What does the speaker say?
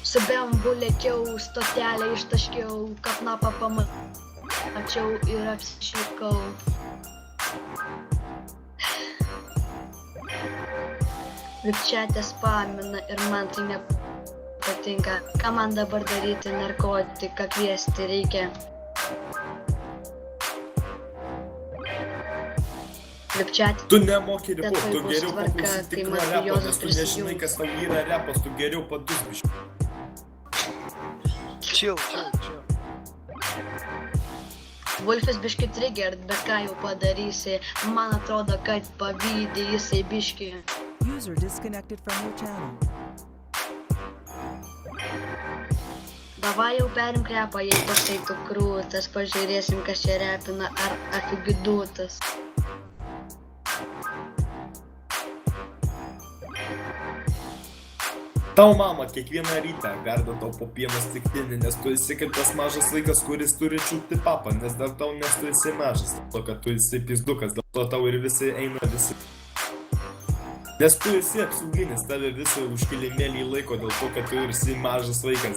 Su bembu lėkiau, stotelę ištaškiau, kapnapą pamačiau ir apsišikau. Vipčiatė spamina ir man tai nepatinka. Ką man dabar daryti, narkotiką kviesti reikia. Vipčiatė. Tu nemoki ribot, tu bus geriau tvarka, paklausyk kai tikro repo, mafijozas nes tu nežinai, prisijungs. kas tau yra repas, tu geriau padusbiški. Chill. Vulfis biški triggerd, bet ką jau padarysi. Man atrodo, kad pavydė jisai biški. User disconnected from your channel. Davai jau perimk repą, jei toksai tu krūtas. Pažiūrėsim, kas čia repina, ar afigiduotas. Tau mama kiekvieną rytą gardo tau po pieno stiklinį, nes tu esi kaip tas mažas vaikas, kuris turi čiūpti papą, nes dar tau nes tu esi mažas, dėl to, kad tu esi pizdukas, dėl to tau ir visi eina visi. Nes tu esi apsauginis, tave visą užkilimėlį laiko dėl to, kad tu esi mažas vaikas.